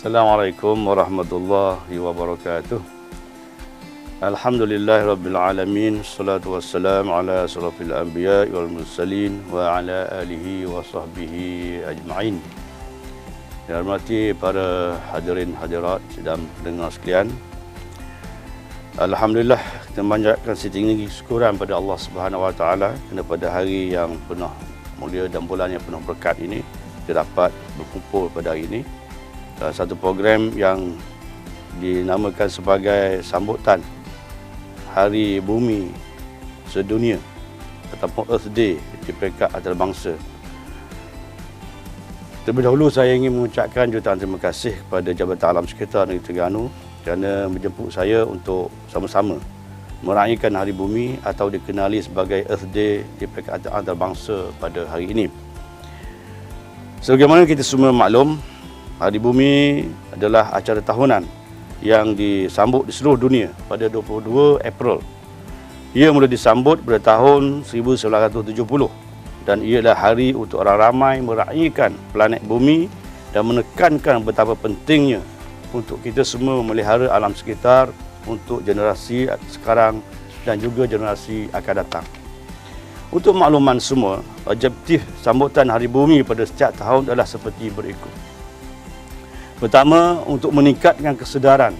Assalamualaikum warahmatullahi wabarakatuh. Alhamdulillahirabbil alamin. Wassalatu wassalamu ala asrofil anbiya wal mursalin wa ala alihi wa sahbihi ajma'in. Dihormati para hadirin hadirat sedang pendengar sekalian. Alhamdulillah, kita panjatkan setinggi syukuran pada Allah Subhanahu wa taala kerana pada hari yang penuh mulia dan bulan yang penuh berkat ini kita dapat berkumpul pada hari ini. Satu program yang dinamakan sebagai sambutan Hari Bumi Sedunia ataupun Earth Day di peringkat antarabangsa. Terlebih dahulu saya ingin mengucapkan jutaan terima kasih kepada Jabatan Alam Sekitar Negeri Terengganu kerana menjemput saya untuk sama-sama meraihkan Hari Bumi atau dikenali sebagai Earth Day di peringkat antarabangsa pada hari ini. Sebagaimana kita semua maklum, Hari Bumi adalah acara tahunan yang disambut di seluruh dunia pada 22 April. Ia mula disambut pada tahun 1970 dan ialah hari untuk orang ramai meraihkan planet Bumi dan menekankan betapa pentingnya untuk kita semua memelihara alam sekitar untuk generasi sekarang dan juga generasi akan datang. Untuk makluman semua, objektif sambutan Hari Bumi pada setiap tahun adalah seperti berikut. Pertama, untuk meningkatkan kesedaran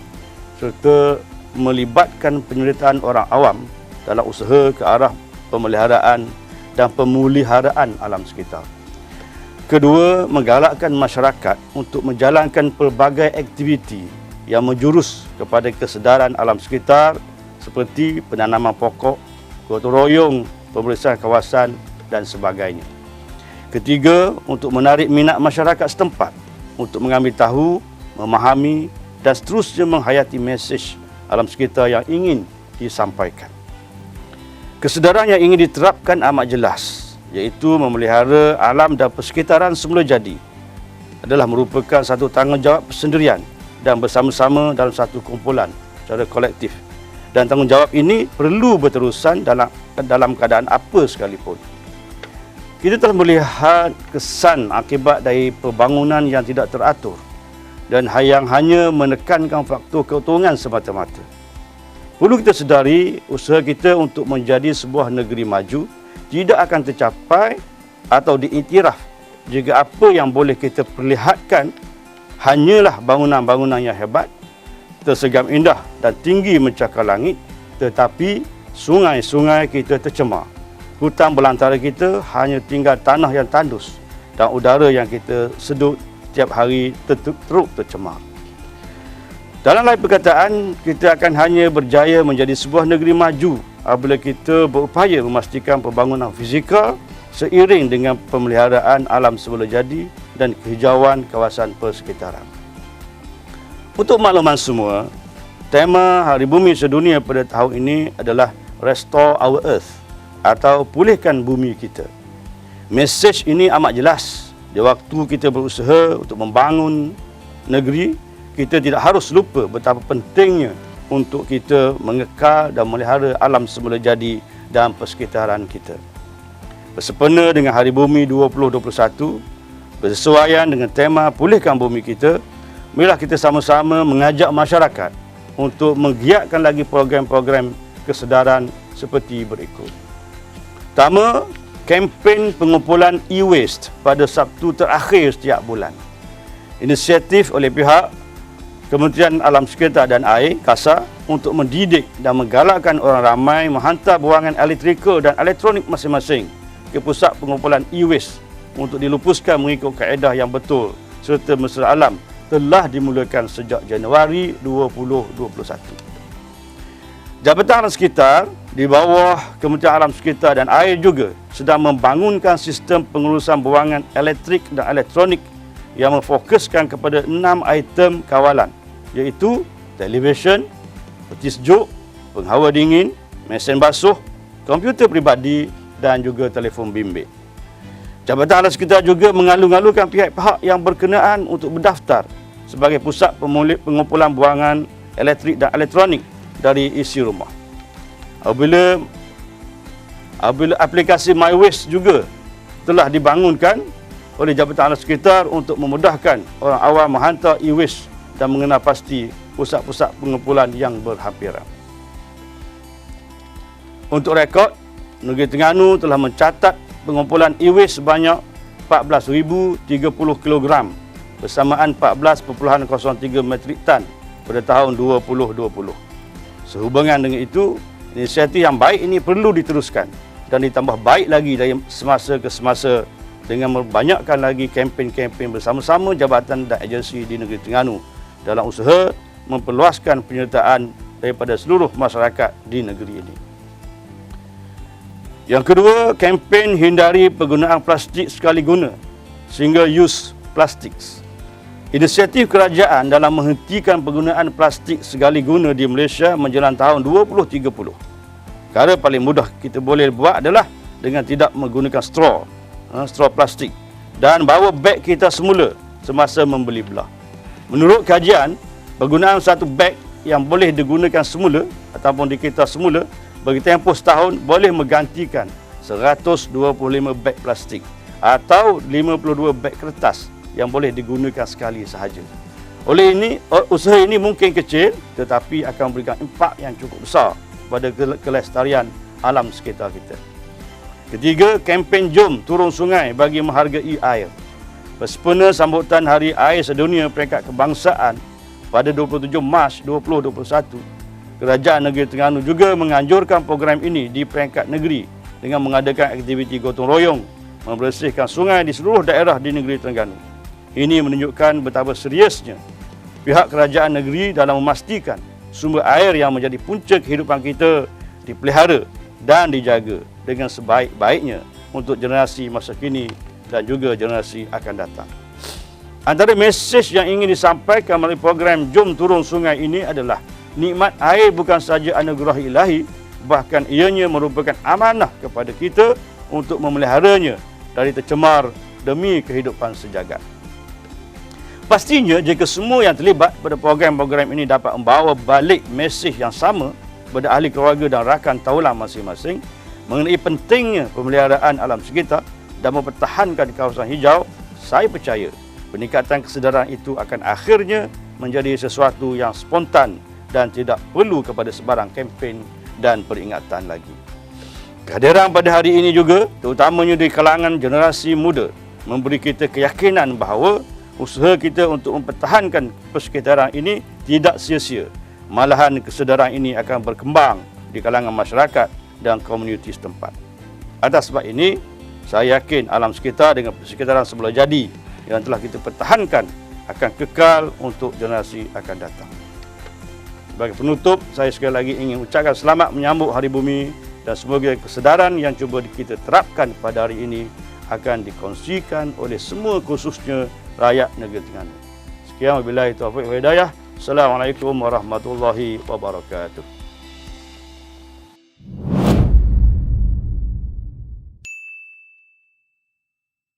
serta melibatkan penyertaan orang awam dalam usaha ke arah pemeliharaan dan pemuliharaan alam sekitar. Kedua, menggalakkan masyarakat untuk menjalankan pelbagai aktiviti yang menjurus kepada kesedaran alam sekitar seperti penanaman pokok, gotong royong, pembersihan kawasan dan sebagainya. Ketiga, untuk menarik minat masyarakat setempat untuk mengambil tahu, memahami dan seterusnya menghayati mesej alam sekitar yang ingin disampaikan. Kesedaran yang ingin diterapkan amat jelas, iaitu memelihara alam dan persekitaran semula jadi adalah merupakan satu tanggungjawab persendirian dan bersama-sama dalam satu kumpulan secara kolektif. Dan tanggungjawab ini perlu berterusan dalam keadaan apa sekalipun. Kita telah melihat kesan akibat dari pembangunan yang tidak teratur dan yang hanya menekankan faktor keuntungan semata-mata. Perlu kita sedari usaha kita untuk menjadi sebuah negeri maju tidak akan tercapai atau diiktiraf jika apa yang boleh kita perlihatkan hanyalah bangunan-bangunan yang hebat, tersegam indah dan tinggi mencakar langit, tetapi sungai-sungai kita tercemar. Hutan belantara kita hanya tinggal tanah yang tandus dan udara yang kita sedut setiap hari teruk tercemar. Dalam lain perkataan, kita akan hanya berjaya menjadi sebuah negeri maju apabila kita berupaya memastikan pembangunan fizikal seiring dengan pemeliharaan alam semula jadi dan kehijauan kawasan persekitaran. Untuk makluman semua, tema Hari Bumi Sedunia pada tahun ini adalah Restore Our Earth atau pulihkan bumi kita. Mesej ini amat jelas. Di waktu kita berusaha untuk membangun negeri, kita tidak harus lupa betapa pentingnya untuk kita mengekal dan melihara alam semula jadi dan persekitaran kita. Bersempena dengan Hari Bumi 2021, bersesuaian dengan tema pulihkan bumi kita, marilah kita sama-sama mengajak masyarakat untuk menggiatkan lagi program-program kesedaran seperti berikut. Pertama, kempen pengumpulan e-waste pada Sabtu terakhir setiap bulan. Inisiatif oleh pihak Kementerian Alam Sekitar dan Air, KASA, untuk mendidik dan menggalakkan orang ramai menghantar buangan elektrikal dan elektronik masing-masing ke pusat pengumpulan e-waste untuk dilupuskan mengikut kaedah yang betul serta mesra alam telah dimulakan sejak Januari 2021. Jabatan Alam Sekitar di bawah Kementerian Alam Sekitar dan Air juga sedang membangunkan sistem pengurusan buangan elektrik dan elektronik yang memfokuskan kepada 6 item kawalan, iaitu televisyen, peti sejuk, penghawa dingin, mesin basuh, komputer peribadi dan juga telefon bimbit. Jabatan Alam Sekitar juga mengalu-alukan pihak-pihak yang berkenaan untuk berdaftar sebagai pusat pengumpulan buangan elektrik dan elektronik dari isi rumah. Apabila aplikasi MyWaste juga telah dibangunkan oleh Jabatan Alam Sekitar untuk memudahkan orang awam menghantar e-waste dan mengenal pasti pusat-pusat pengumpulan yang berhampiran. Untuk rekod, Negeri Terengganu telah mencatat pengumpulan e-waste sebanyak 14,030 kg bersamaan 14.03 metrik tan pada tahun 2020. Sehubungan dengan itu, inisiatif yang baik ini perlu diteruskan dan ditambah baik lagi dari semasa ke semasa dengan membanyakkan lagi kempen-kempen bersama-sama jabatan dan agensi di Negeri Terengganu dalam usaha memperluaskan penyertaan daripada seluruh masyarakat di negeri ini. Yang kedua, kempen hindari penggunaan plastik sekali guna, single use plastics. Inisiatif kerajaan dalam menghentikan penggunaan plastik sekali guna di Malaysia menjelang tahun 2030. Cara paling mudah kita boleh buat adalah dengan tidak menggunakan straw plastik dan bawa beg kita semula semasa membeli belah. Menurut kajian, penggunaan satu beg yang boleh digunakan semula ataupun di kereta semula bagi tempoh setahun boleh menggantikan 125 beg plastik atau 52 beg kertas yang boleh digunakan sekali sahaja. Oleh ini, usaha ini mungkin kecil tetapi akan memberikan impak yang cukup besar pada kelestarian alam sekitar kita. Ketiga, kempen Jom Turun Sungai bagi menghargai air. Bersempena sambutan Hari Air Sedunia peringkat kebangsaan pada 27 Mac 2021, Kerajaan Negeri Terengganu juga menganjurkan program ini di peringkat negeri dengan mengadakan aktiviti gotong royong membersihkan sungai di seluruh daerah di Negeri Terengganu. Ini menunjukkan betapa seriusnya pihak kerajaan negeri dalam memastikan sumber air yang menjadi punca kehidupan kita dipelihara dan dijaga dengan sebaik-baiknya untuk generasi masa kini dan juga generasi akan datang. Antara mesej yang ingin disampaikan melalui program Jom Turun Sungai ini adalah nikmat air bukan sahaja anugerah ilahi, bahkan ianya merupakan amanah kepada kita untuk memeliharanya dari tercemar demi kehidupan sejagat. Pastinya jika semua yang terlibat pada program-program ini dapat membawa balik mesej yang sama kepada ahli keluarga dan rakan taulan masing-masing mengenai pentingnya pemeliharaan alam sekitar dan mempertahankan kawasan hijau, saya percaya peningkatan kesedaran itu akan akhirnya menjadi sesuatu yang spontan dan tidak perlu kepada sebarang kempen dan peringatan lagi. Kehadiran pada hari ini juga, terutamanya di kalangan generasi muda, memberi kita keyakinan bahawa usaha kita untuk mempertahankan persekitaran ini tidak sia-sia. Malahan kesedaran ini akan berkembang di kalangan masyarakat dan komuniti setempat. Atas sebab ini, saya yakin alam sekitar dengan persekitaran semula jadi yang telah kita pertahankan akan kekal untuk generasi akan datang. Sebagai penutup, saya sekali lagi ingin ucapkan selamat menyambut Hari Bumi dan semoga kesedaran yang cuba kita terapkan pada hari ini akan dikongsikan oleh semua khususnya rakyat Negeri Terengganu. Sekian wabillahi taufiq wal hidayah. Assalamualaikum warahmatullahi wabarakatuh.